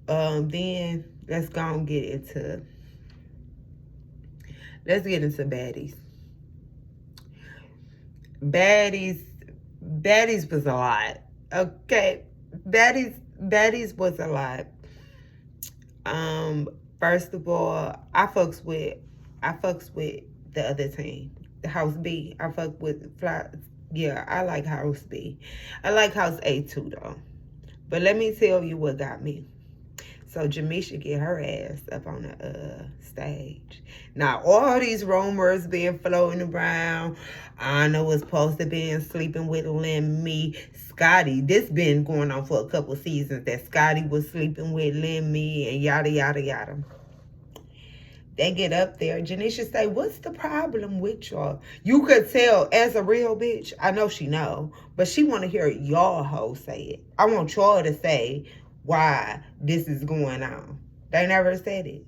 Then let's go and get into baddies. Baddies was a lot. Okay. Baddies was a lot. First of all, I fucks with the other team. The House B. I fuck with Fly. Yeah, I like House B. I like House A too though. But let me tell you what got me. So Jamisha get her ass up on the stage. Now all these rumors being floating around. Anna was supposed to be sleeping with Lemmy. Scotty, this been going on for a couple seasons that Scotty was sleeping with Lemmy and yada yada yada. They get up there. Janisha say, what's the problem with y'all? You could tell as a real bitch. I know she know. But she want to hear y'all hoes say it. I want y'all to say why this is going on. They never said it.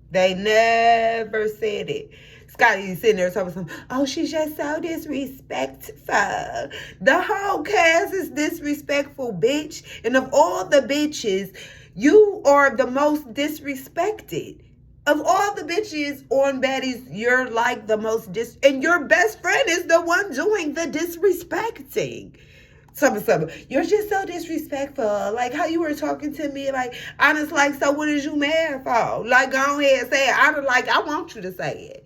They never said it. Scotty sitting there talking something. Oh, she's just so disrespectful. The whole cast is disrespectful, bitch. And of all the bitches, you are the most disrespected. Of all the bitches on Baddies, you're like the most and your best friend is the one doing the disrespecting. Something. You're just so disrespectful. Like how you were talking to me, like, honest, like, so what is you mad for? Like, go ahead and say it. I want you to say it.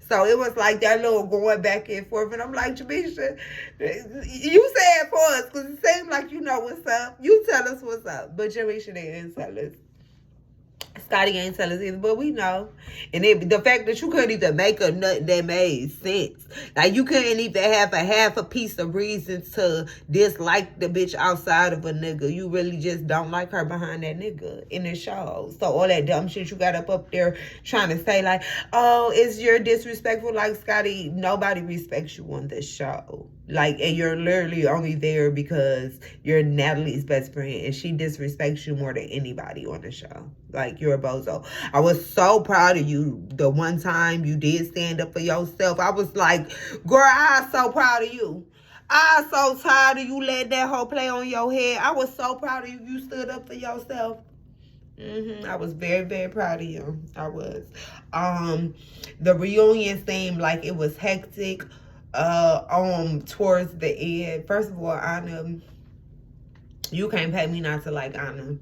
So it was like that little going back and forth. And I'm like, Jamisha, you say it for us because it seems like you know what's up. You tell us what's up. But Jamisha didn't tell us. Scotty ain't tell us either, but we know. And the fact that you couldn't even make a nut that made sense. Like, you couldn't even have half a piece of reason to dislike the bitch outside of a nigga. You really just don't like her behind that nigga in the show. So all that dumb shit you got up there trying to say, like, oh, is you're disrespectful? Like, Scotty, nobody respects you on this show. Like, and you're literally only there because you're Natalie's best friend and she disrespects you more than anybody on the show. Like, you're a bozo. I was so proud of you the one time you did stand up for yourself. I was like, girl, I'm so proud of you. I'm so tired of you letting that whole play on your head. I was so proud of you. You stood up for yourself. I was very, very proud of you. I was. The reunion seemed like it was hectic. Towards the end. First of all, Anna, you can't pay me not to like Anna.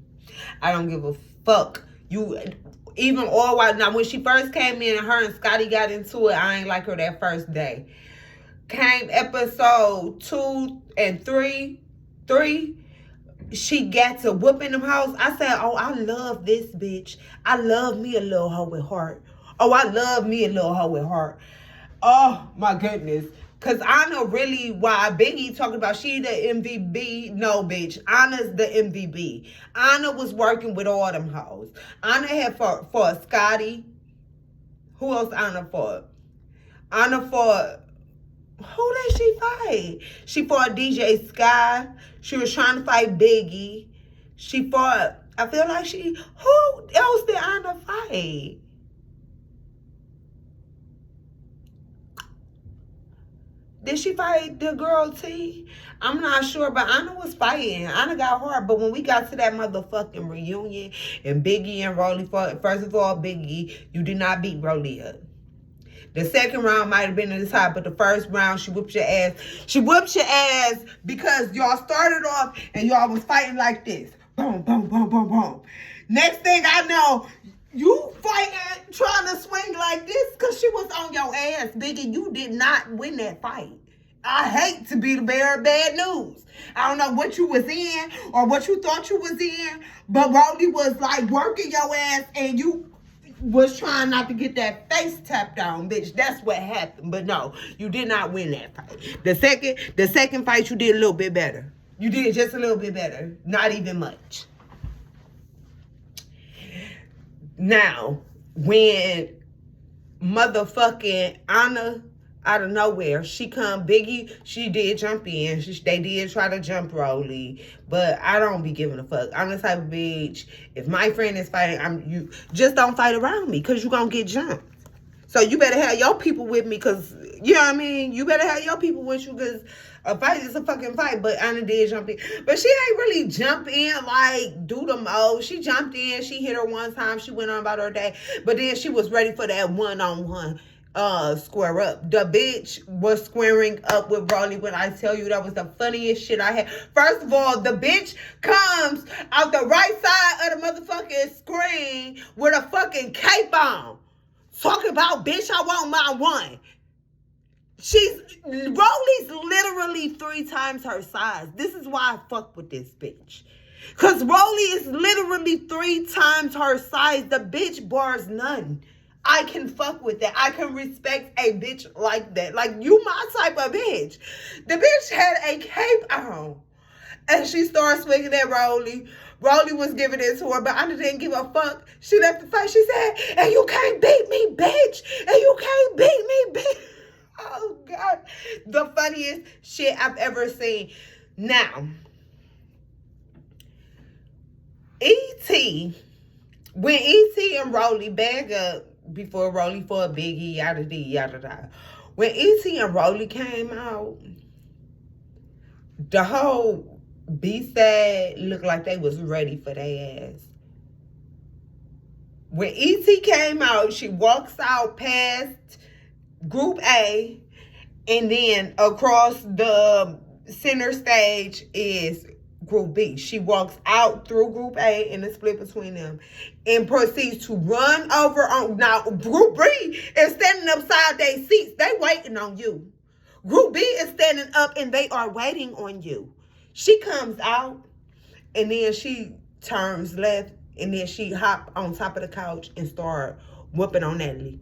I don't give a fuck. You, even all while, now when she first came in and her and Scotty got into it, I ain't like her that first day. Came episode 2 and 3, she got to whooping them hoes. I said, oh, I love this bitch. I love me a little hoe with heart. Oh, I love me a little hoe with heart. Oh, my goodness. Because Anna really, why Biggie talking about she the MVP. No, bitch. Anna's the MVP. Anna was working with all them hoes. Anna had for Scotty. Who else Anna fought? Anna fought, who did she fight? She fought DJ Sky. She was trying to fight Biggie. She fought, I feel like who else did Anna fight? Did she fight the girl T? I'm not sure, but Anna was fighting. Anna got hard, but when we got to that motherfucking reunion and Biggie and Rolly fought, first of all, Biggie, you did not beat Rolly up. The second round might have been in the top, but the first round, she whooped your ass. She whooped your ass because y'all started off and y'all was fighting like this. Boom, boom, boom, boom, boom. Next thing I know, you fighting, trying to swing like this because she was on your ass, Biggie. You did not win that fight. I hate to be the bearer of bad news. I don't know what you was in or what you thought you was in, but Rolly was like working your ass and you was trying not to get that face tapped on, bitch. That's what happened. But no, you did not win that fight. The second fight, you did a little bit better. You did just a little bit better. Not even much. Now, when motherfucking Anna out of nowhere, she come, Biggie, she did jump in. They did try to jump Rolly, but I don't be giving a fuck. I'm the type of bitch, if my friend is fighting, you just don't fight around me because you gonna get jumped. So you better have your people with me because You know what I mean? You better have your people with you, because a fight is a fucking fight. But Anna did jump in. But she ain't really jump in, like, do the most. She jumped in. She hit her one time. She went on about her day. But then she was ready for that one-on-one square up. The bitch was squaring up with Rolly. When I tell you, that was the funniest shit I had. First of all, the bitch comes out the right side of the motherfucking screen with a fucking cape on. Talking about, bitch, I want my one. Rolly's literally 3 times her size. This is why I fuck with this bitch. Because Rolly is literally 3 times her size. The bitch bars none. I can fuck with that. I can respect a bitch like that. Like, you my type of bitch. The bitch had a cape on. And she started swinging at Rolly. Rolly was giving it to her, but I didn't give a fuck. She left the fight. She said, and you can't beat me, bitch. And you can't beat me, bitch. Oh, God. The funniest shit I've ever seen. Now, E.T., when E.T. and Rolly bag up before Rolly for a biggie, yada dee, yada da. When E.T. and Rolly came out, the whole B-side looked like they was ready for their ass. When E.T. came out, she walks out past Group A, and then across the center stage is Group B. She walks out through Group A and the split between them, and proceeds to run over on. Now, Group B is standing upside their seats. They waiting on you. Group B is standing up and they are waiting on you. She comes out, and then she turns left, and then she hop on top of the couch and start whooping on Natalie.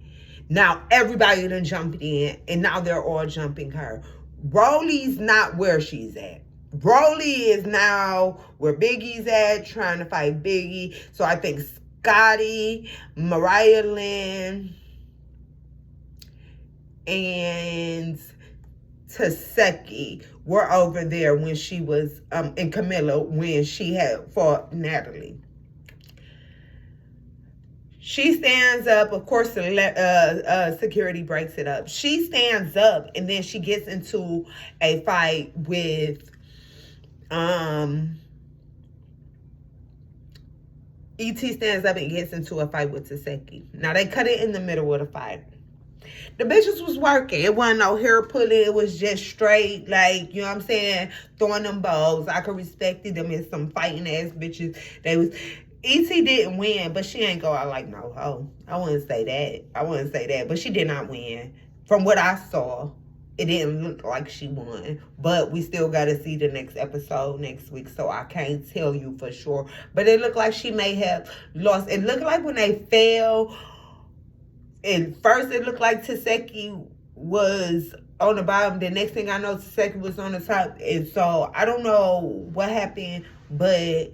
Now, everybody done jumped in, and now they're all jumping her. Rolly's not where she's at. Rolly is now where Biggie's at, trying to fight Biggie. So I think Scotty, Mariah Lynn, and Taseki were over there when she was, and Camilla, when she had fought Natalie. She stands up. Of course, security breaks it up. She stands up, and then she gets into a fight with E.T. stands up and gets into a fight with Taseki. Now, they cut it in the middle of the fight. The bitches was working. It wasn't no hair pulling. It was just straight, like, you know what I'm saying, throwing them balls. I could respect it. Them as some fighting ass bitches. They was... E.T. didn't win, but she ain't go out like no hoe. I wouldn't say that. But she did not win. From what I saw, it didn't look like she won. But we still got to see the next episode next week, so I can't tell you for sure. But it looked like she may have lost. It looked like when they fell, at first it looked like Taseki was on the bottom. The next thing I know, Taseki was on the top. And so I don't know what happened, but...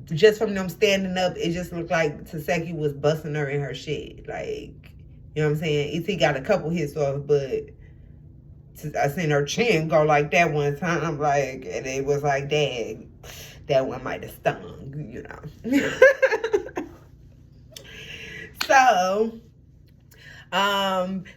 just from them standing up, it just looked like Taseki was busting her in her shit. Like, you know what I'm saying? E.T. got a couple hits off, but I seen her chin go like that one time, like, and it was like, dang, that one might have stung, you know. So,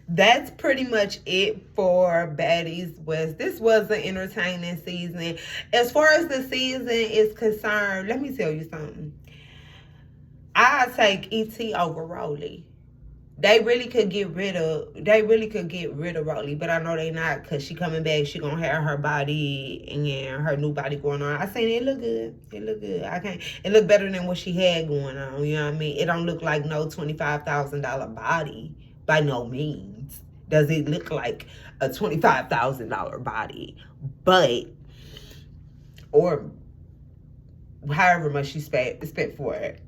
that's pretty much it for Baddies West. This was an entertaining season. As far as the season is concerned, let me tell you something. I take E.T. over Rolly. They really could get rid of Rolly, but I know they not, because she coming back. She gonna have her body and her new body going on. I seen it look good. It look better than what she had going on. You know what I mean? It don't look like no $25,000 body. By no means does it look like a $25,000 body, but, or however much she spent for it,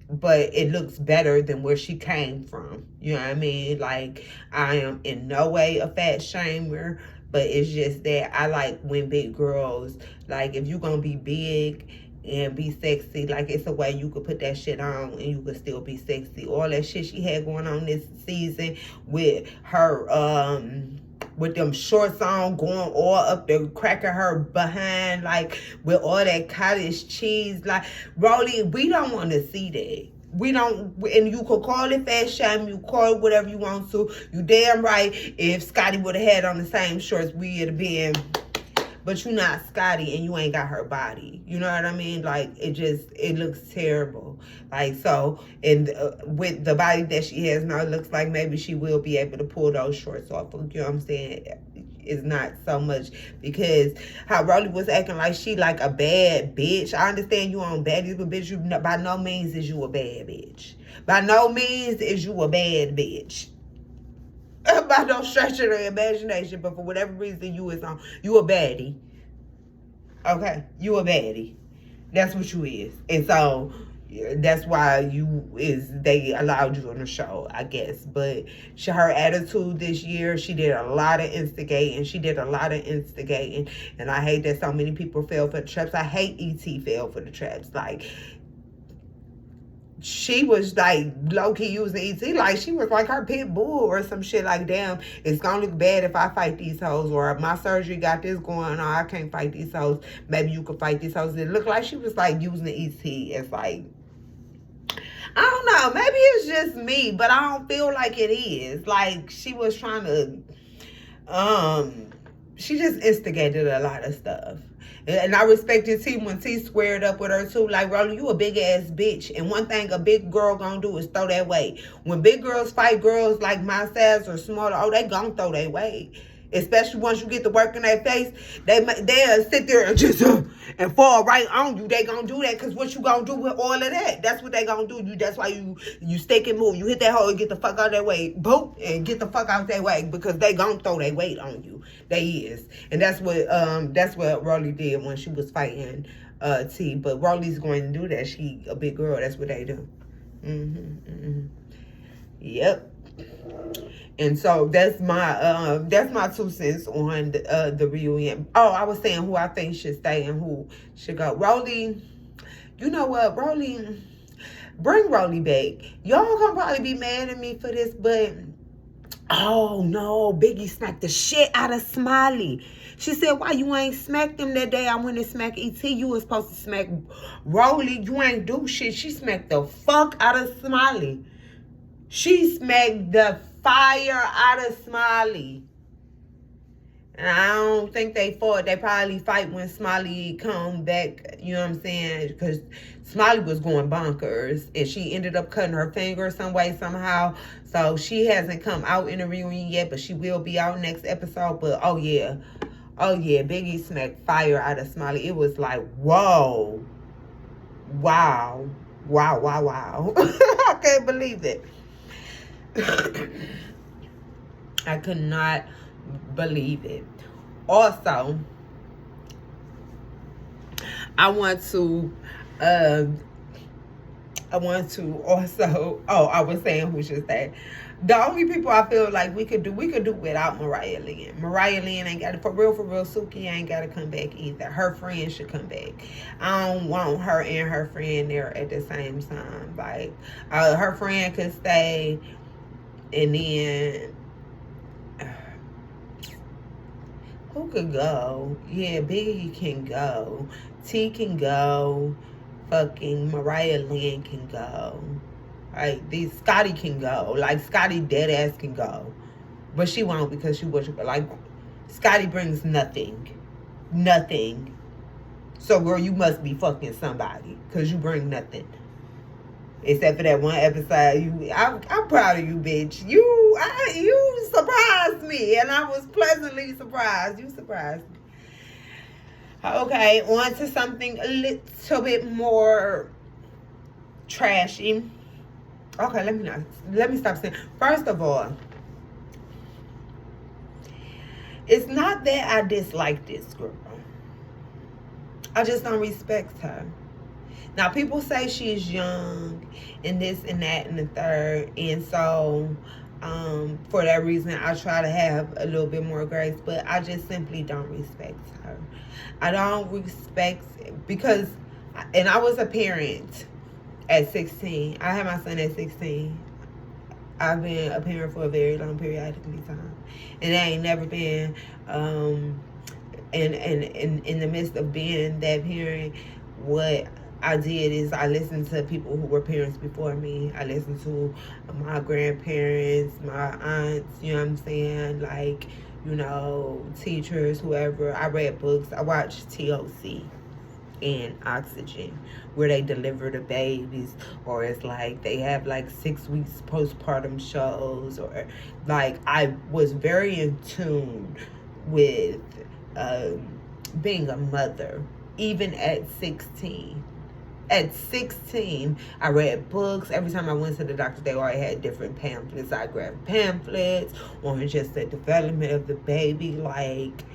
but it looks better than where she came from. You know what I mean? Like, I am in no way a fat shamer, but it's just that I like when big girls, like, if you're gonna be big and be sexy, like, it's a way you could put that shit on and you could still be sexy. All that shit she had going on this season with her, with them shorts on, going all up the crack of her behind, like, with all that cottage cheese. Like, Rolly, we don't want to see that. We don't, and you could call it fat shame, you call it whatever you want to. You damn right, if Scotty would have had on the same shorts, we'd have been, but you not Scotty and you ain't got her body. You know what I mean? Like, it looks terrible. Like, so, and with the body that she has now, it looks like maybe she will be able to pull those shorts off. You know what I'm saying? It's not so much because how Rolly was acting like she like a bad bitch. I understand you on baddies, but bitch, you by no means is you a bad bitch. By no means is you a bad bitch. By no stretch of the imagination, but for whatever reason you a baddie. Okay, you a baddie. That's what you is, and so that's why they allowed you on the show, I guess. But her attitude this year, she did a lot of instigating. And I hate that so many people fell for the traps. I hate E.T. fell for the traps. Like, she was like low-key using E.T. like she was like her pit bull or some shit. Like, damn, it's gonna look bad if I fight these hoes, or my surgery got this going on, I can't fight these hoes, maybe you could fight these hoes. It looked like she was like using E.T. as like, I don't know, maybe it's just me, but I don't feel like it is. Like, she was trying to she just instigated a lot of stuff. And I respected T when T squared up with her too. Like, Rolly, you a big ass bitch. And one thing a big girl gonna do is throw that weight. When big girls fight girls like my size or smaller, oh, they gonna throw that weight. Especially once you get to work in their face, they'll sit there and just and fall right on you. They gonna do that because what you gonna do with all of that? That's what they gonna do. That's why you stick and move. You hit that hole and get the fuck out of their way. Boom, and get the fuck out their way because they gonna throw their weight on you. They is. And that's what Rolly did when she was fighting T. But Rolly's going to do that. She a big girl. That's what they do. Yep. And so that's my 2 cents on the reunion. Oh, I was saying who I think should stay and who should go. Rolly, you know what? Rolly, bring Rolly back. Y'all gonna probably be mad at me for this, but oh no, Biggie smacked the shit out of Smiley. She said, why you ain't smacked him that day I went and smacked E.T.? You was supposed to smack Rolly. You ain't do shit. She smacked the fuck out of Smiley. She smacked the fire out of Smiley. And I don't think they fought. They probably fight when Smiley come back, you know what I'm saying? Because Smiley was going bonkers. And she ended up cutting her finger some way, somehow. So she hasn't come out in the reunion yet, but she will be out next episode. But oh yeah, Biggie smacked fire out of Smiley. It was like, whoa. Wow. I can't believe it. I could not believe it. Also, I want to also, I was saying who should stay. The only people I feel like we could do without Mariah Lynn. Mariah Lynn ain't got to, for real, Suki ain't got to come back either. Her friend should come back. I don't want her and her friend there at the same time. Like, her friend could stay, and then who could go? Yeah, Biggie can go. T can go. Fucking Mariah Lynn can go. Like, Scotty can go. Like, Scotty dead ass can go. But she won't because she was like, Scotty brings nothing. Nothing. So, girl, you must be fucking somebody because you bring nothing. Except for that one episode. I'm proud of you, bitch. You surprised me, and I was pleasantly surprised. You surprised me. Okay, on to something a little bit more trashy. Okay, let me stop saying. First of all, it's not that I dislike this girl. I just don't respect her. Now, people say she's young and this and that and the third. And so, for that reason, I try to have a little bit more grace. But I just simply don't respect her. I don't respect, because, and I was a parent at 16. I had my son at 16. I've been a parent for a very long periodically time. And I ain't never been, in the midst of being that parent, what I did is I listened to people who were parents before me. I listened to my grandparents, my aunts, you know what I'm saying? Like, you know, teachers, whoever. I read books. I watched TOC and Oxygen, where they deliver the babies, or it's like they have like 6 weeks postpartum shows, or like I was very in tune with being a mother, even at 16. At 16, I read books. Every time I went to the doctor, they already had different pamphlets. I grabbed pamphlets on just the development of the baby. Like,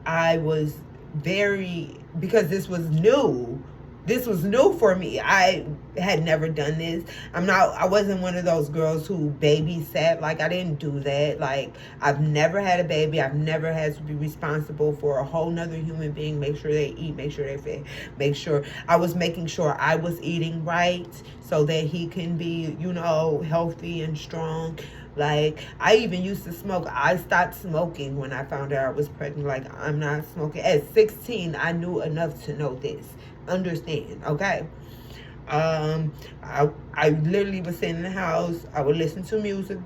I was very, because this was new. This was new for me. I had never done this. I wasn't one of those girls who babysat. Like, I didn't do that. Like, I've never had a baby. I've never had to be responsible for a whole nother human being. Make sure they eat, make sure they fed, make sure. I was making sure I was eating right so that he can be, you know, healthy and strong. Like, I even used to smoke. I stopped smoking when I found out I was pregnant. Like, I'm not smoking. At 16, I knew enough to know this. Understand, okay? I literally was sitting in the house. I would listen to music,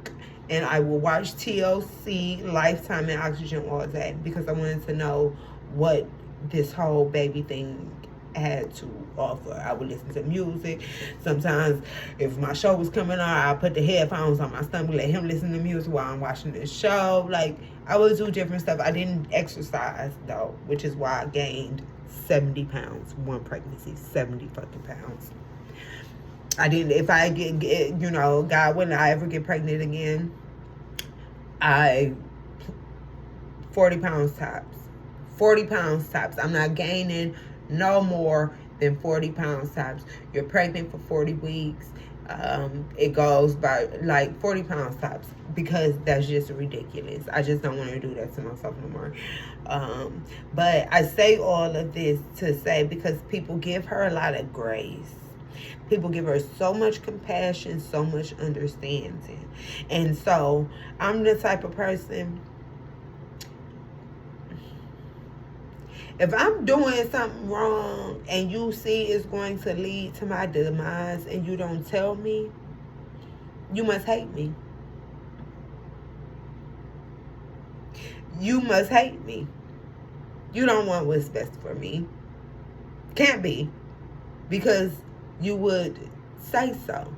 and I would watch TLC, Lifetime, and Oxygen all day because I wanted to know what this whole baby thing had to offer. I would listen to music. Sometimes if my show was coming on, I put the headphones on my stomach, let him listen to music while I'm watching this show. Like, I would do different stuff. I didn't exercise though, which is why I gained 70 pounds one pregnancy. 70 fucking pounds. I didn't, if I get you know, God, when I ever get pregnant again, 40 pounds tops. 40 pounds tops. I'm not gaining no more than 40 pounds tops. You're pregnant for 40 weeks. It goes by like 40 pounds tops because that's just ridiculous. I just don't want to do that to myself no more. But I say all of this to say because people give her a lot of grace. People give her so much compassion, so much understanding. And so I'm the type of person, if I'm doing something wrong and you see it's going to lead to my demise and you don't tell me, you must hate me. You must hate me. You don't want what's best for me. Can't be. Because you would say so.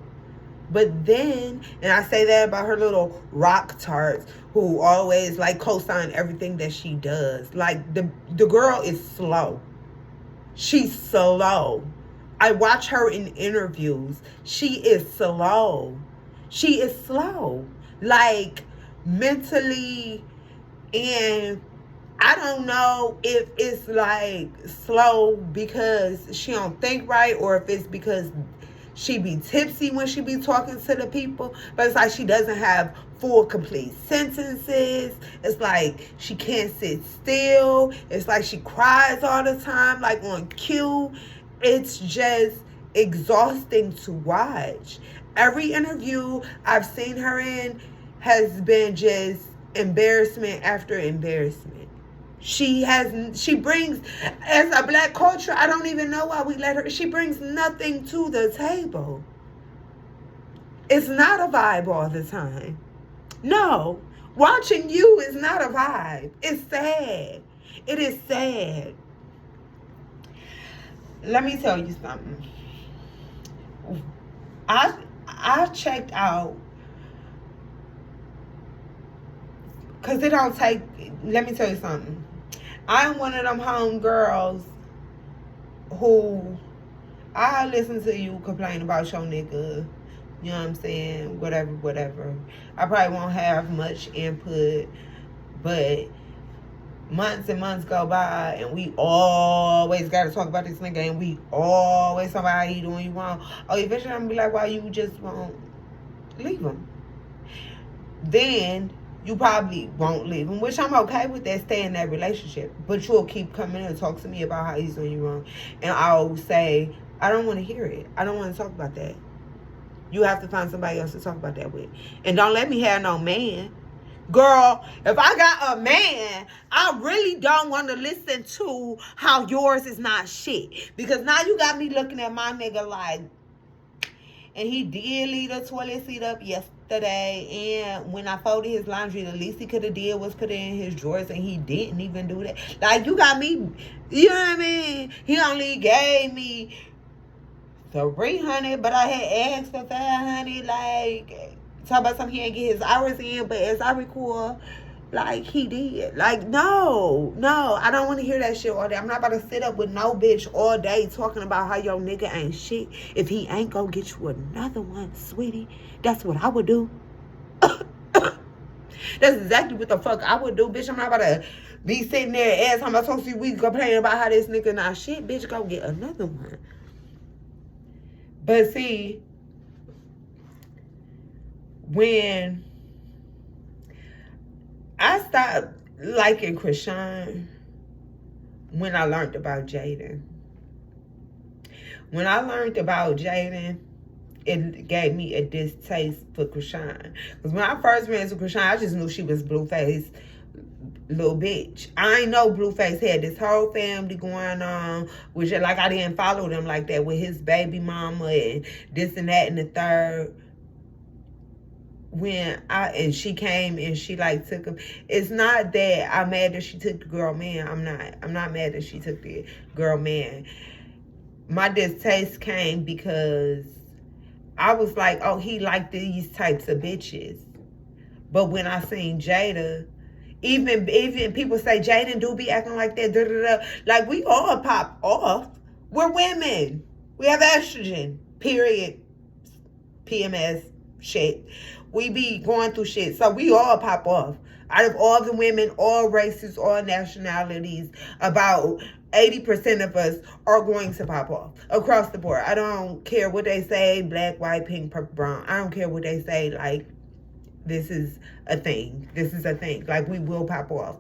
But then, and I say that about her little rock tarts who always like co-sign everything that she does. Like the girl is slow. She's slow. I watch her in interviews. She is slow. She is slow. Like mentally, and I don't know if it's like slow because she don't think right or if it's because she be tipsy when she be talking to the people. But it's like she doesn't have full, complete sentences. It's like she can't sit still. It's like she cries all the time, like on cue. It's just exhausting to watch. Every interview I've seen her in has been just embarrassment after embarrassment. She brings, as a black culture, I don't even know why we let her, she brings nothing to the table. It's not a vibe all the time. No, watching you is not a vibe. It's sad. It is sad. Let me tell you something. I checked out, because it don't take, let me tell you something. I'm one of them home girls who I listen to you complain about your nigga, you know what I'm saying, whatever. I probably won't have much input, but months and months go by and we always got to talk about this nigga and we always talk about how he doing you wrong. Oh, eventually I'm going to be like, why you just won't leave him? Then you probably won't leave him, which I'm okay with that, stay in that relationship. But you'll keep coming and talk to me about how he's doing you wrong. And I'll say, I don't want to hear it. I don't want to talk about that. You have to find somebody else to talk about that with. And don't let me have no man. Girl, if I got a man, I really don't want to listen to how yours is not shit. Because now you got me looking at my nigga like, and he did leave the toilet seat up yesterday. And when I folded his laundry, the least he could have did was put it in his drawers, and he didn't even do that. Like, you got me, you know what I mean? He only gave me 300, but I had asked for 500. Like, talk about something, he ain't get his hours in, but as I recall, like, he did. Like, no, I don't want to hear that shit all day. I'm not about to sit up with no bitch all day talking about how your nigga ain't shit. If he ain't gonna get you another one, sweetie, that's what I would do. That's exactly what the fuck I would do, bitch. I'm not about to be sitting there ass how I'm supposed to we complaining about how this nigga not shit. Bitch, go get another one. But see, when I stopped liking Chrisean, when I learned about Jaden. When I learned about Jaden, it gave me a distaste for Chrisean. Because when I first ran into Chrisean, I just knew she was Blueface little bitch. I ain't know Blueface had this whole family going on, which like I didn't follow them like that with his baby mama and this and that and the third. When she came and she like took him, it's not that I'm mad that she took the girl man. I'm not mad that she took the girl man. My distaste came because I was like, oh, he liked these types of bitches. But when I seen Jada, even people say Jaden do be acting like that, da, da, da. Like, we all pop off. We're women. We have estrogen, period. PMS, shit. We be going through shit. So we all pop off. Out of all the women, all races, all nationalities, about 80% of us are going to pop off across the board. I don't care what they say, black, white, pink, purple, brown. I don't care what they say, like, this is a thing. This is a thing. Like, we will pop off.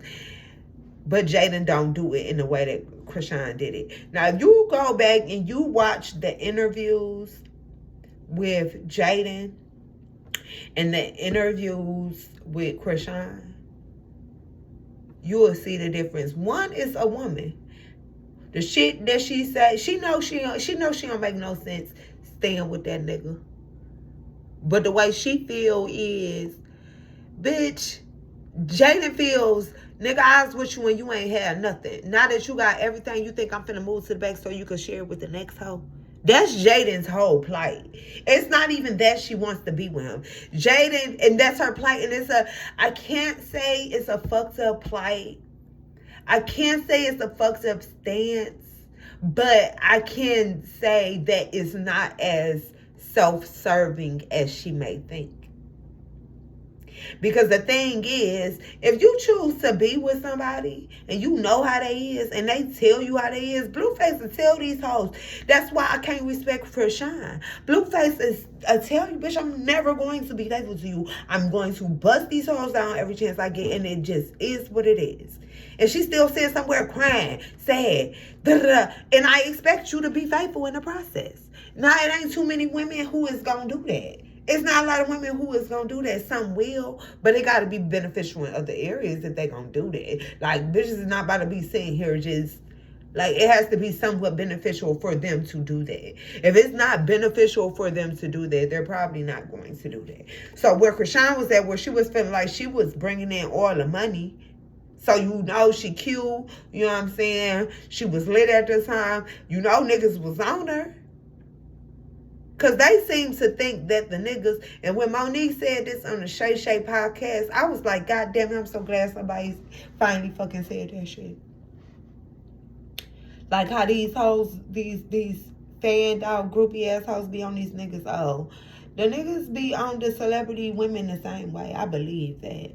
But Jaden don't do it in the way that Chrisean did it. Now, if you go back and you watch the interviews with Jaden and the interviews with Chrisean, you will see the difference. One is a woman. The shit that she say, she knows she don't make no sense staying with that nigga. But the way she feel is, bitch, Jaden feels, nigga, I was with you when you ain't had nothing. Now that you got everything, you think I'm finna move to the back so you can share it with the next hoe? That's Jaden's whole plight. It's not even that she wants to be with him. Jaden, and that's her plight. And I can't say it's a fucked up plight. I can't say it's a fucked up stance. But I can say that it's not as self-serving as she may think. Because the thing is, if you choose to be with somebody and you know how they is and they tell you how they is, Blueface will tell these hoes. That's why I can't respect Chrisean. Blueface is tell you, bitch, I'm never going to be faithful to you. I'm going to bust these hoes down every chance I get, and it just is what it is. And she still sitting somewhere crying, sad, da, da, da, and I expect you to be faithful in the process. Now, it ain't too many women who is going to do that. It's not a lot of women who is going to do that. Some will, but it got to be beneficial in other areas if they going to do that. Like, bitches is not about to be sitting here just, like, it has to be somewhat beneficial for them to do that. If it's not beneficial for them to do that, they're probably not going to do that. So where Chrisean was at, where she was feeling like she was bringing in all the money, so you know she cute, you know what I'm saying? She was lit at the time. You know niggas was on her. Because they seem to think that the niggas, and when Monique said this on the Shay Shay podcast, I was like, God damn it, I'm so glad somebody finally fucking said that shit. Like how these hoes, these fanned out groupie ass hoes be on these niggas. Oh, the niggas be on the celebrity women the same way. I believe that.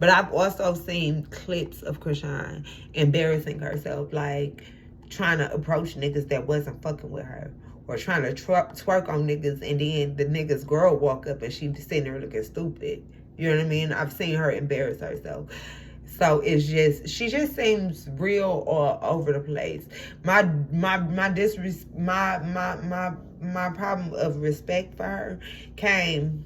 But I've also seen clips of Chrisean embarrassing herself, like trying to approach niggas that wasn't fucking with her. Or trying to twerk on niggas, and then the nigga's girl walk up and she sitting there looking stupid. You know what I mean? I've seen her embarrass herself. So it's just, she just seems real all over the place. My problem of respect for her came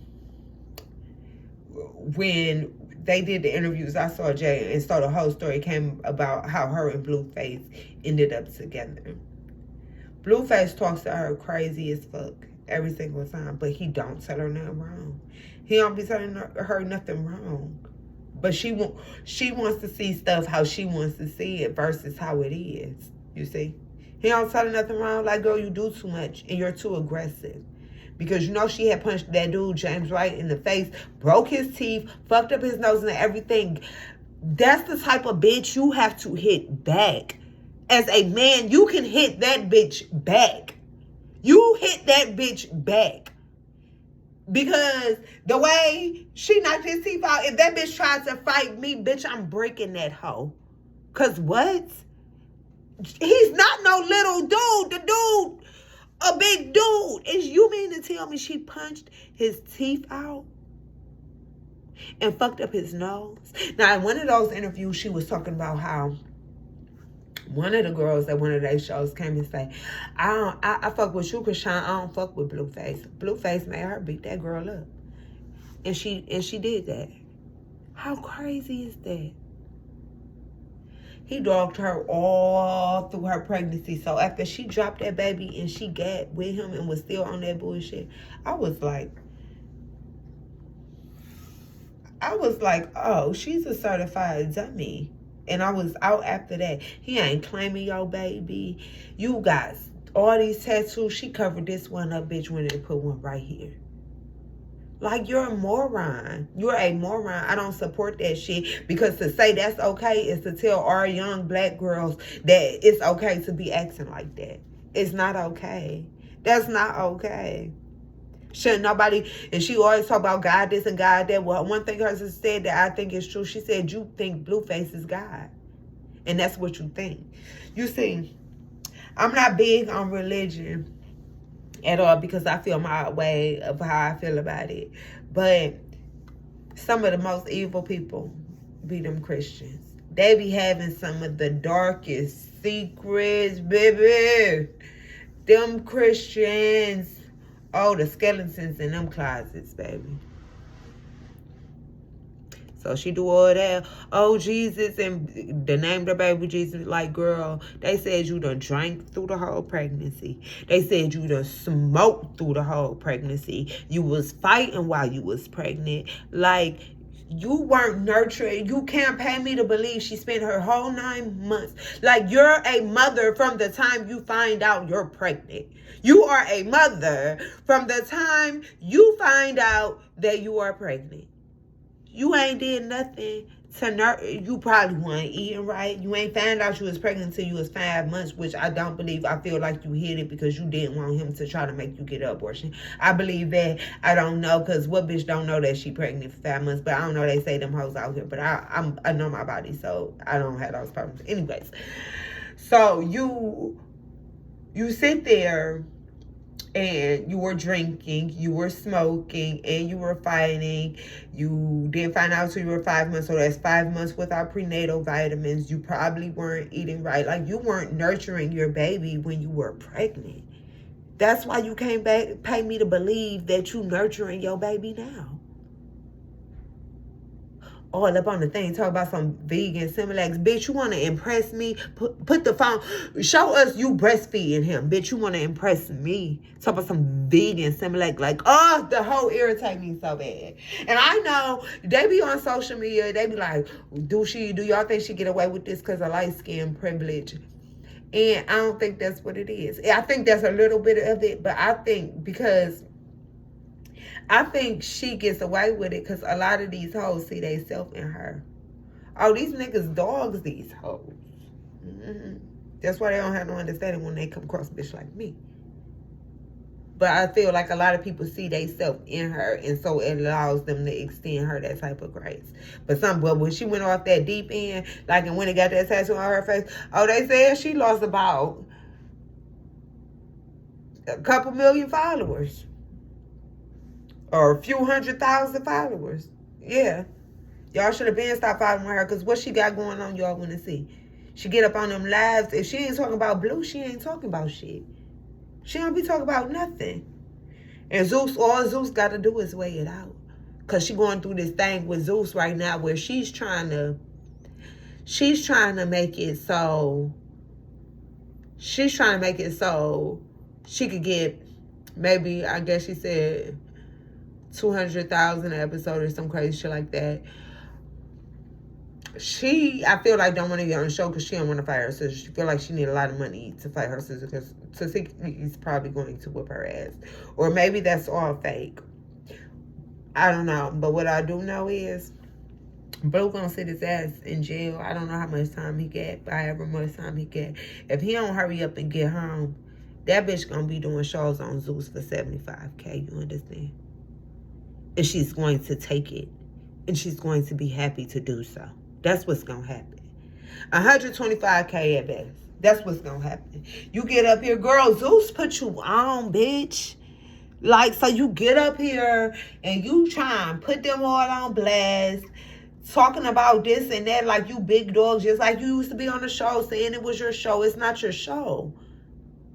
when they did the interviews, I saw Jay, and so the whole story came about how her and Blueface ended up together. Blueface talks to her crazy as fuck every single time, but he don't tell her nothing wrong. He don't be telling her nothing wrong. But she wants to see stuff how she wants to see it versus how it is. You see? He don't tell her nothing wrong. Like, girl, you do too much and you're too aggressive. Because you know she had punched that dude, James Wright, in the face, broke his teeth, fucked up his nose and everything. That's the type of bitch you have to hit back. As a man, you can hit that bitch back. You hit that bitch back. Because the way she knocked his teeth out, if that bitch tried to fight me, bitch, I'm breaking that hoe. Because what? He's not no little dude. The dude, a big dude. Is you mean to tell me she punched his teeth out and fucked up his nose? Now, in one of those interviews, she was talking about how one of the girls at one of their shows came and say, I fuck with you, Chrisean. I don't fuck with Blueface. Blueface made her beat that girl up. And she did that. How crazy is that? He dogged her all through her pregnancy. So after she dropped that baby and she got with him and was still on that bullshit, I was like, oh, she's a certified dummy. And I was out after that. He ain't claiming your baby. You got all these tattoos. She covered this one up, bitch, when they put one right here. Like, you're a moron. You're a moron. I don't support that shit. Because to say that's okay is to tell our young black girls that it's okay to be acting like that. It's not okay. That's not okay. Shouldn't nobody, and she always talk about God this and God that. Well, one thing her sister said that I think is true. She said, you think Blueface is God. And that's what you think. You see, I'm not big on religion at all because I feel my way of how I feel about it. But some of the most evil people be them Christians. They be having some of the darkest secrets, baby. Them Christians. Oh, the skeletons in them closets, baby. So she do all that. Oh, Jesus, and the name of the baby Jesus. Like, girl, they said you done drank through the whole pregnancy. They said you done smoked through the whole pregnancy. You was fighting while you was pregnant. Like, you weren't nurturing. You can't pay me to believe she spent her whole 9 months. Like, you're a mother from the time you find out you're pregnant. You are a mother from the time you find out that you are pregnant. You ain't did nothing to you probably weren't eating right. You ain't found out you was pregnant until you was 5 months, which I don't believe. I feel like you hid it because you didn't want him to try to make you get an abortion. I believe that. I don't know, because what bitch don't know that she pregnant for 5 months? But I don't know, they say them hoes out here. But I know my body, so I don't have those problems. Anyways, so you sit there and you were drinking, you were smoking, and you were fighting. You didn't find out until you were 5 months, so that's 5 months without prenatal vitamins. You probably weren't eating right. Like, you weren't nurturing your baby when you were pregnant. That's why you came back, pay me to believe that you nurturing your baby now. All up on the thing, talk about some vegan Similac. Bitch, you want to impress me? Put the phone, show us you breastfeeding him. Bitch, you want to impress me? Talk about some vegan Similac. Like, oh, the whole irritate me so bad. And I know they be on social media. They be like, do y'all think she get away with this because of light skin privilege? And I don't think that's what it is. I think that's a little bit of it, but I think she gets away with it because a lot of these hoes see they self in her. Oh, these niggas dogs these hoes. That's why they don't have no understanding when they come across a bitch like me. But I feel like a lot of people see they self in her, and so it allows them to extend her that type of grace. But when she went off that deep end, like, and when it got that tattoo on her face, oh, they said she lost about a couple million followers. Or a few 100,000 followers. Yeah. Y'all should have been stopped following her, because what she got going on, y'all want to see. She get up on them lives. If she ain't talking about Blue, she ain't talking about shit. She don't be talking about nothing. And all Zeus got to do is weigh it out. Because she going through this thing with Zeus right now where she's trying to make it so she could get, maybe, I guess she said 200,000 an episode or some crazy shit like that. I feel like, don't want to get on the show because she don't want to fight her sister. She feel like she need a lot of money to fight her sister because he's probably going to whip her ass. Or maybe that's all fake. I don't know. But what I do know is Bro gonna sit his ass in jail. I don't know how much time he get, but however much time he get. If he don't hurry up and get home, that bitch gonna be doing shows on Zeus for $75K. You understand? And she's going to take it. And she's going to be happy to do so. That's what's gonna happen. 125K at best. That's what's gonna happen. You get up here, girl, Zeus put you on, bitch. Like, so you get up here and you try and put them all on blast, talking about this and that like you big dogs, just like you used to be on the show saying it was your show. It's not your show.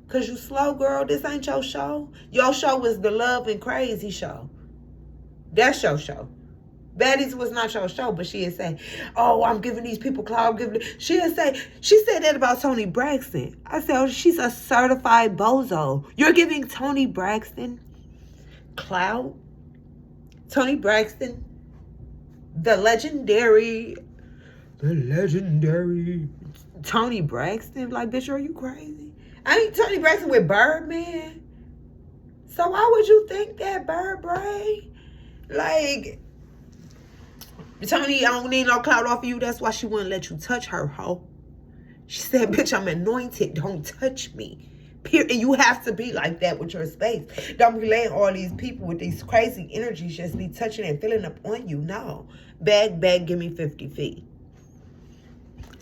Because you slow, girl. This ain't your show. Your show was the Love and Crazy show. That's your show. Baddies was not your show, but she'd say, oh, I'm giving these people clout. She said that about Toni Braxton. I said, oh, she's a certified bozo. You're giving Toni Braxton clout? Toni Braxton, the legendary Toni Braxton? Like, bitch, are you crazy? I ain't Toni Braxton with Birdman. So why would you think that, Bird Bray? Like, Toni, I don't need no clout off of you. That's why she wouldn't let you touch her, hoe. She said, bitch, I'm anointed. Don't touch me. Period. And you have to be like that with your space. Don't be letting all these people with these crazy energies just be touching and filling up on you. No. Bag, give me 50 feet.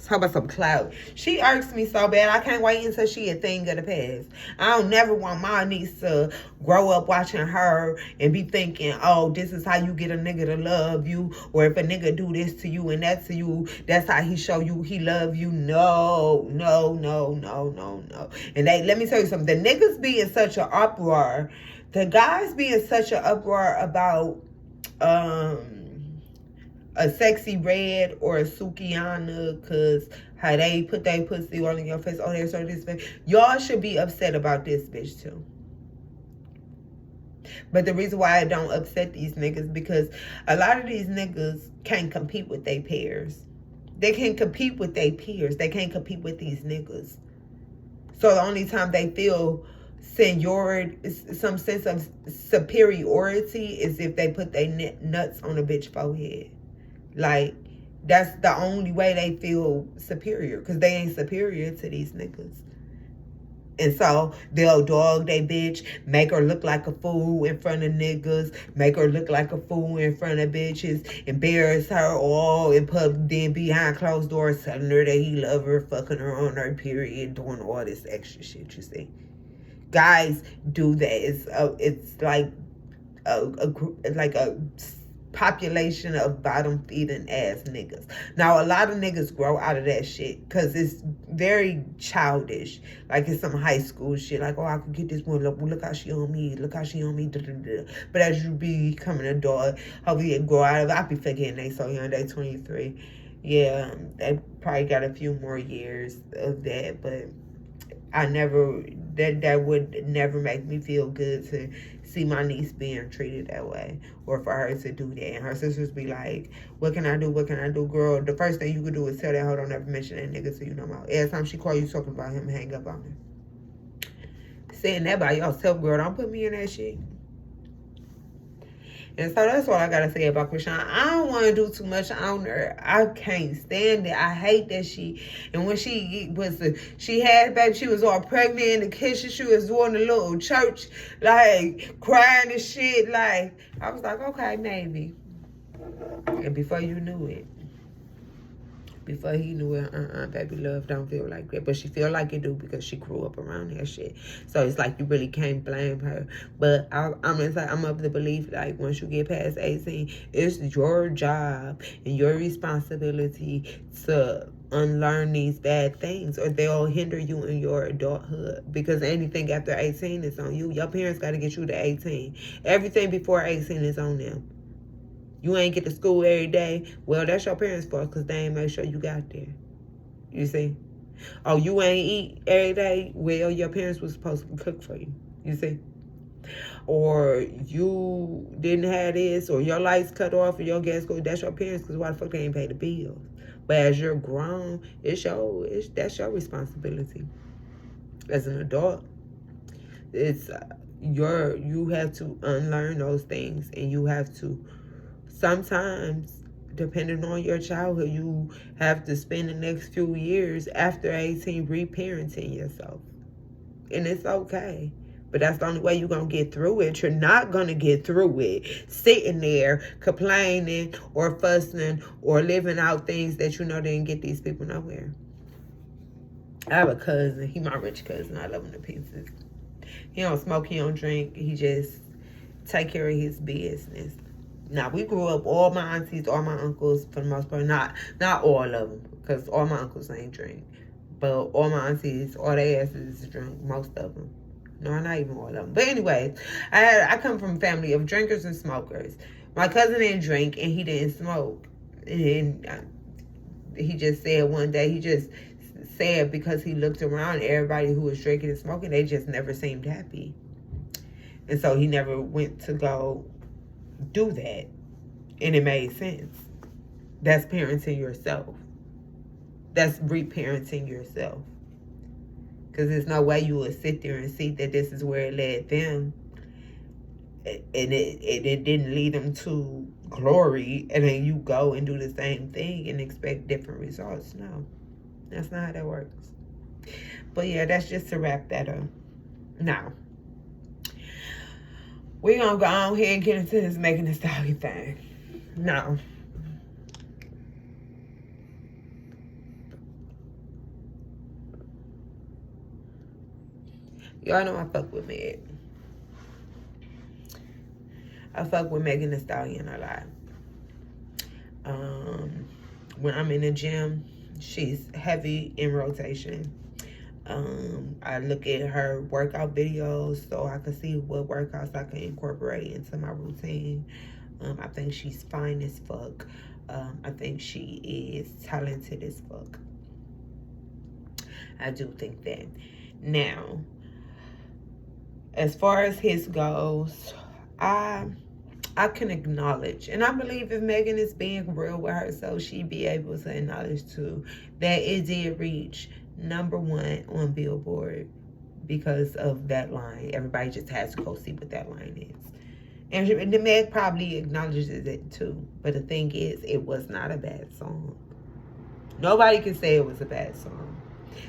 Talk about some clout. She irks me so bad. I can't wait until she a thing of the past. I don't never want my niece to grow up watching her and be thinking, oh, this is how you get a nigga to love you. Or if a nigga do this to you and that to you, that's how he show you he love you. No. And let me tell you something. The niggas be in such an uproar. The guys be in such an uproar about a Sexy Red or a Sukiana, because how they put their pussy all in your face. Oh, they're so this face. Y'all should be upset about this bitch too. But the reason why I don't upset these niggas, because a lot of these niggas can't compete with their peers. They can't compete with their peers. They can't compete with these niggas. So the only time they feel some sense of superiority is if they put their nuts on a bitch forehead. Like, that's the only way they feel superior, because they ain't superior to these niggas. And so they'll dog they bitch, make her look like a fool in front of niggas, make her look like a fool in front of bitches, embarrass her all in public, then behind closed doors telling her that he love her, fucking her on her period, doing all this extra shit, you see. Guys do that. It's like a population of bottom feeding ass niggas. Now a lot of niggas grow out of that shit because it's very childish. Like it's some high school shit. Like, oh, I could get this one. Look how she on me. Look how she on me. But as you become an adult, hopefully you grow out of it. I be forgetting they so young. They 23. Yeah, they probably got a few more years of that. But that would never make me feel good to see my niece being treated that way, or for her to do that. And her sisters be like, what can I do, girl? The first thing you could do is tell that hoe don't ever mention that nigga to you no more. Every time she call you talking about him, hang up on her. Saying that by yourself, girl, don't put me in that shit. And so that's what I gotta say about Chrisean. I don't want to do too much on her. I can't stand it. I hate that and when she had baby, she was all pregnant in the kitchen. She was doing a little church, like crying and shit. Like, I was like, okay, maybe. And before you knew it, before he knew it, baby love don't feel like that. But she feel like it do because she grew up around that shit. So it's like you really can't blame her. But I'm of the belief, like, once you get past 18, it's your job and your responsibility to unlearn these bad things, or they'll hinder you in your adulthood. Because anything after 18 is on you. Your parents got to get you to 18. Everything before 18 is on them. You ain't get to school every day. Well, that's your parents' fault because they ain't make sure you got there. You see? Oh, you ain't eat every day. Well, your parents was supposed to cook for you. You see? Or you didn't have this, or your lights cut off, or your gas go. That's your parents because why the fuck they ain't pay the bills? But as you're grown, that's your responsibility as an adult. It's you have to unlearn those things, and you have to sometimes, depending on your childhood, you have to spend the next few years after 18 reparenting yourself. And it's okay. But that's the only way you're going to get through it. You're not going to get through it sitting there complaining or fussing or living out things that you know didn't get these people nowhere. I have a cousin. He my rich cousin. I love him to pieces. He don't smoke. He don't drink. He just take care of his business. Now, we grew up, all my aunties, all my uncles, for the most part, not all of them, because all my uncles ain't drink. But all my aunties, all their asses drink, most of them. No, not even all of them. But anyway, I come from a family of drinkers and smokers. My cousin didn't drink and he didn't smoke. And he just said one day, he just said because he looked around, everybody who was drinking and smoking, they just never seemed happy. And so he never went to go do that. And it made sense. That's parenting yourself. That's reparenting yourself. Because there's no way you would sit there and see that this is where it led them. And it didn't lead them to glory. And then you go and do the same thing and expect different results. No. That's not how that works. But yeah, that's just to wrap that up. Now, we're going to go on here and get into this Megan Thee Stallion thing. Now, y'all know I fuck with Meg. I fuck with Megan Thee Stallion a lot. When I'm in the gym, she's heavy in rotation. I look at her workout videos so I can see what workouts I can incorporate into my routine. I think she's fine as fuck. I think she is talented as fuck. I do think that. Now, as far as his goes, I can acknowledge, and I believe if Megan is being real with herself, she'd be able to acknowledge too that it did reach #1 on Billboard because of that line. Everybody just has to go see what that line is. And the Meg probably acknowledges it too. But the thing is, it was not a bad song. Nobody can say it was a bad song.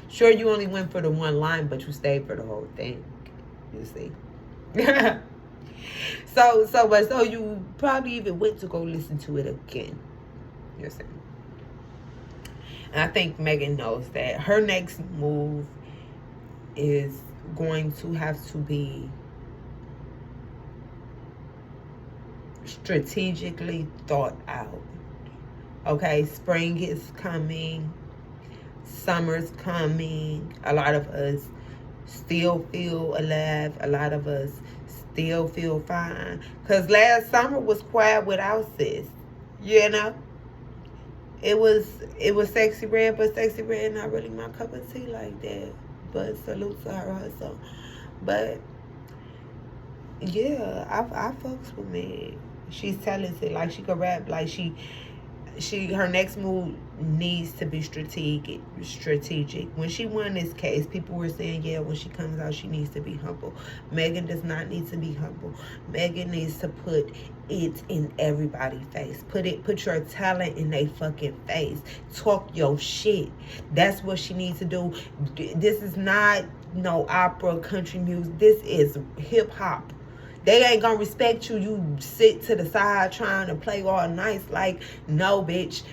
Sure, you only went for the one line, but you stayed for the whole thing. You see. So you probably even went to go listen to it again. You see. And I think Megan knows that her next move is going to have to be strategically thought out. Okay, spring is coming. Summer's coming. A lot of us still feel alive. A lot of us still feel fine. Because last summer was quiet without sis. You know? It was Sexy Red, but Sexy Red not really my cup of tea like that. But salute to her hustle. But yeah, I fucks with me. She's talented. Like she could rap. Like her next move needs to be strategic. When she won this case, people were saying, yeah, when she comes out, she needs to be humble. Megan does not need to be humble. Megan needs to put it in everybody's face. Put your talent in their fucking face. Talk your shit. That's what she needs to do. This is not no opera, country music. This is hip hop. They ain't gonna respect you. You sit to the side trying to play all nice. Like, no, bitch.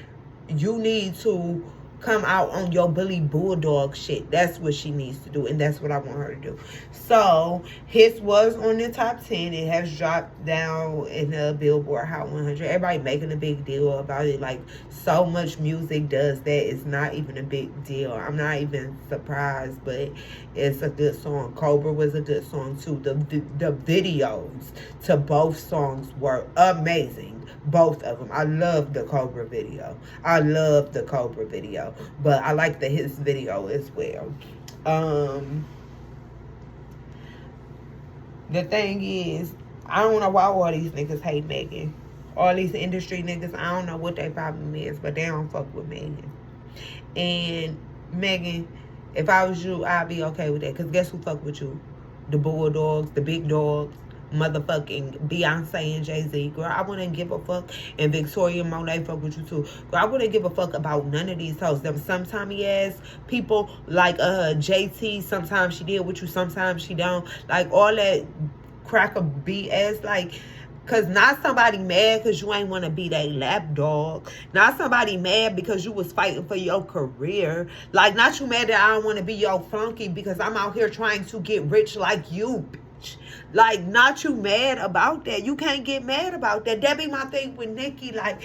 You need to come out on your Billy Bulldog shit. That's what she needs to do. And that's what I want her to do. So, Hisss was on the top 10. It has dropped down in the Billboard Hot 100. Everybody making a big deal about it. Like, so much music does that. It's not even a big deal. I'm not even surprised, but it's a good song. Cobra was a good song, too. The videos to both songs were amazing. both of them. I love the Cobra video. I love the Cobra video. But I like the Hisss video as well. The thing is, I don't know why all these niggas hate Megan. All these industry niggas, I don't know what their problem is, but they don't fuck with Megan. And Megan, if I was you, I'd be okay with that. Because guess who fuck with you? The Bulldogs, the big dogs, motherfucking Beyonce and Jay-Z. Girl, I wouldn't give a fuck. And Victoria Monet fuck with you too. Girl, I wouldn't give a fuck about none of these hoes. Them sometime ass people like JT, sometimes she deal with you, sometimes she don't. Like all that cracker BS, like, cause not somebody mad cause you ain't want to be that lap dog. Not somebody mad because you was fighting for your career. Like, not you mad that I don't want to be your flunky because I'm out here trying to get rich like you, bitch. Like, not you mad about that. You can't get mad about that. That be my thing with Nikki. Like,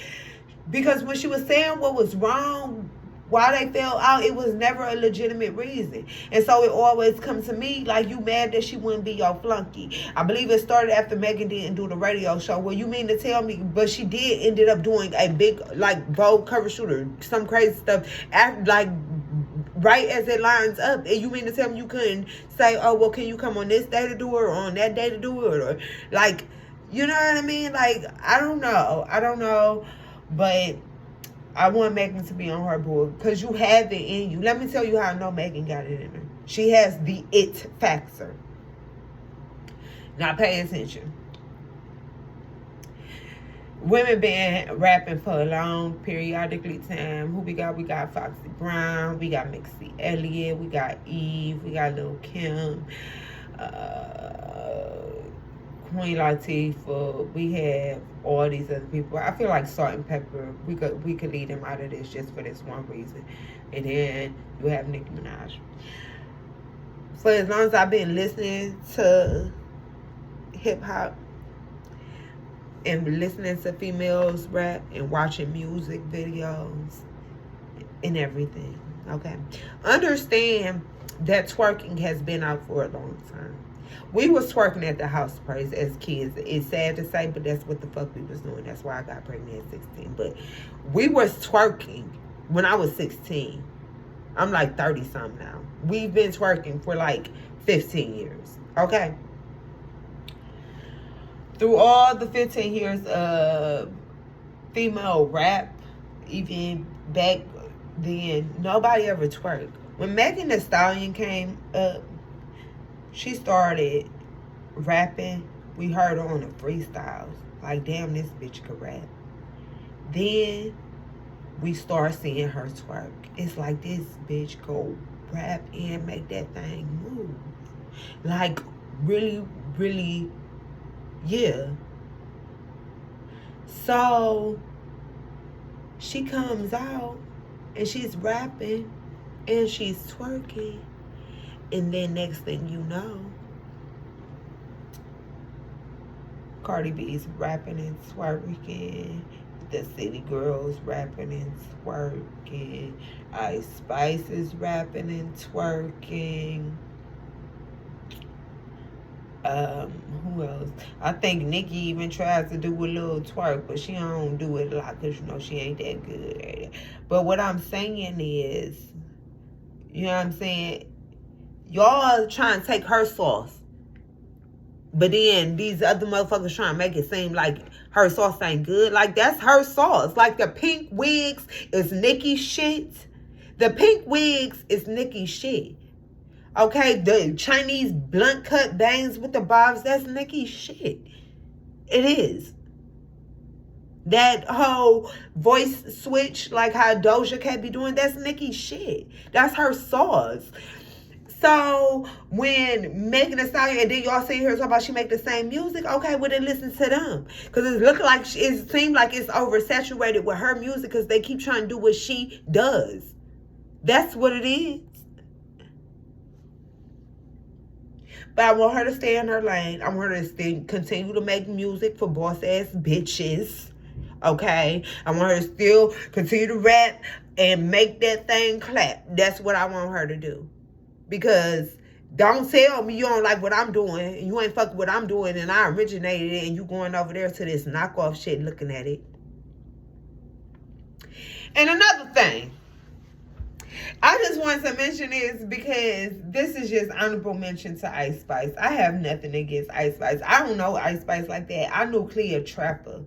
because when she was saying what was wrong, why they fell out, it was never a legitimate reason. And so it always comes to me like, you mad that she wouldn't be your flunky. I believe it started after Megan didn't do the radio show. Well, you mean to tell me, but she did ended up doing a big, like, Vogue cover shooter, some crazy stuff, after, like, right as it lines up. And you mean to tell me you couldn't say, oh, well, can you come on this day to do it or on that day to do it? Or, like, you know what I mean? Like, I don't know. But I want Megan to be on her board because you have it in you. Let me tell you how I know Megan got it in her. She has the it factor. Now pay attention. Women been rapping for a long periodically time. Who we got? We got Foxy Brown. We got Missy Elliott. We got Eve. We got Lil Kim. Queen Latifah. We have all these other people. I feel like Salt and Pepper, we could leave them out of this just for this one reason. And then you have Nicki Minaj. For as long as I've been listening to hip hop and listening to females rap and watching music videos and everything, okay, understand that twerking has been out for a long time. We was twerking at the house parties as kids. It's sad to say, but that's what the fuck we was doing. That's why I got pregnant at 16. But we was twerking when I was 16. I'm like 30-something now. We've been twerking for like 15 years. Okay? Through all the 15 years of female rap, even back then, nobody ever twerked. When Megan Thee Stallion came up, she started rapping. We heard her on the freestyles. Like, damn, this bitch could rap. Then we start seeing her twerk. It's like, this bitch go rap and make that thing move. Like, really, really, yeah. So she comes out and she's rapping and she's twerking. And then next thing you know, Cardi B's rapping and twerking. The City Girls rapping and twerking. Ice Spice is rapping and twerking. Who else? I think Nicki even tries to do a little twerk, but she don't do it a lot because, you know, she ain't that good at it. But what I'm saying is, you know what I'm saying? Y'all trying to take her sauce. But then these other motherfuckers trying to make it seem like her sauce ain't good. Like, that's her sauce. Like, the pink wigs is Nicki's shit. The pink wigs is Nicki's shit. Okay? The Chinese blunt cut bangs with the bobs, that's Nicki's shit. It is. That whole voice switch, like how Doja Cat be doing, that's Nicki's shit. That's her sauce. So when Megan Thee Stallion, and then y'all sit here talking about she make the same music, okay, well then listen to them. Because it look like, it seems like it's oversaturated with her music because they keep trying to do what she does. That's what it is. But I want her to stay in her lane. I want her to continue to make music for boss-ass bitches. Okay? I want her to still continue to rap and make that thing clap. That's what I want her to do. Because Don't tell me you don't like what I'm doing, and you ain't fucking what I'm doing, and I originated it, and you going over there to this knockoff shit looking at it. And another thing, I just want to mention this because this is just honorable mention to Ice Spice. I have nothing against Ice Spice. I don't know Ice Spice like that. I knew Clea Trapper.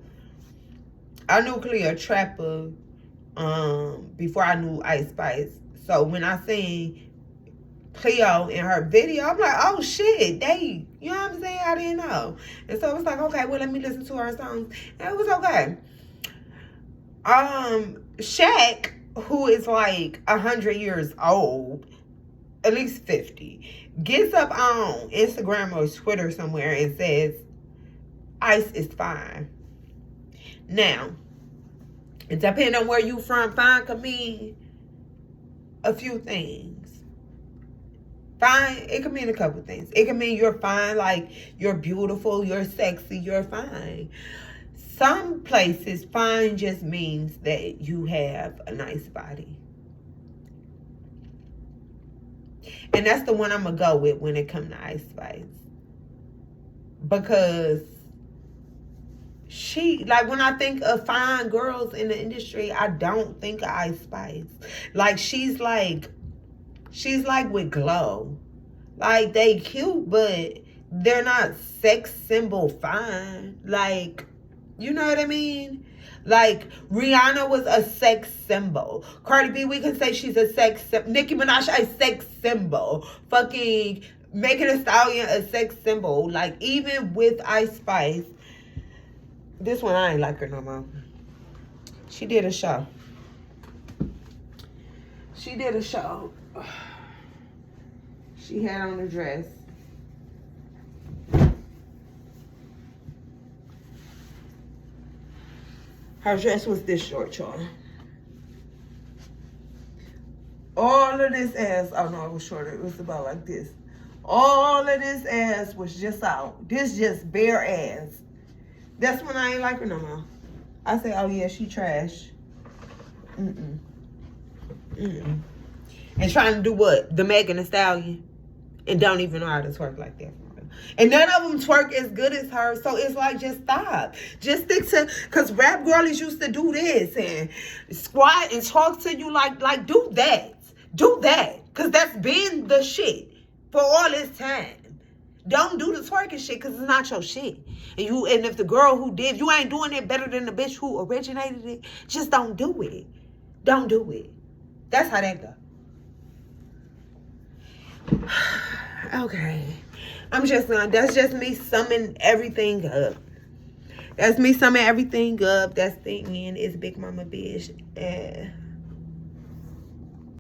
Before I knew Ice Spice. So when I seen Cleo in her video, I'm like, oh shit, they, you know what I'm saying? I didn't know. And so it was like, okay, well, let me listen to her songs. And it was okay. Shaq, who is like 100 years old, at least 50, gets up on Instagram or Twitter somewhere and says, Ice is fine. Now, it depends on where you from. Fine could mean a few things. Fine, it could mean a couple things. It can mean you're fine, like you're beautiful, you're sexy, you're fine. Some places, fine just means that you have a nice body. And that's the one I'm going to go with when it comes to Ice Spice. Because she, like, when I think of fine girls in the industry, I don't think of Ice Spice. Like, she's like with glow. Like, they cute, but they're not sex symbol fine. Like, you know what I mean? Like, Rihanna was a sex symbol. Cardi B, we can say she's a sex symbol. Nicki Minaj, a sex symbol. Fucking Megan Thee Stallion, a sex symbol. Like, even with Ice Spice, this one, I ain't like her no more. She did a show. She had on a dress. Her dress was this short, y'all. All of this ass, oh no, it was shorter. It was about like this. All of this ass was just out. This just bare ass. That's when I ain't like her no more. I say, oh yeah, she trash. And trying to do what? The Megan Thee Stallion. And don't even know how to twerk like that. And none of them twerk as good as her. So it's like, just stop. Just stick to, because rap girlies used to do this and squat and talk to you like do that. Do that. Because that's been the shit for all this time. Don't do the twerking shit because it's not your shit. And if the girl who did, you ain't doing it better than the bitch who originated it, just don't do it. Don't do it. That's how that go. Okay. That's just me summing everything up. That's me summing everything up. That's thinking it's Big Mama Bitch.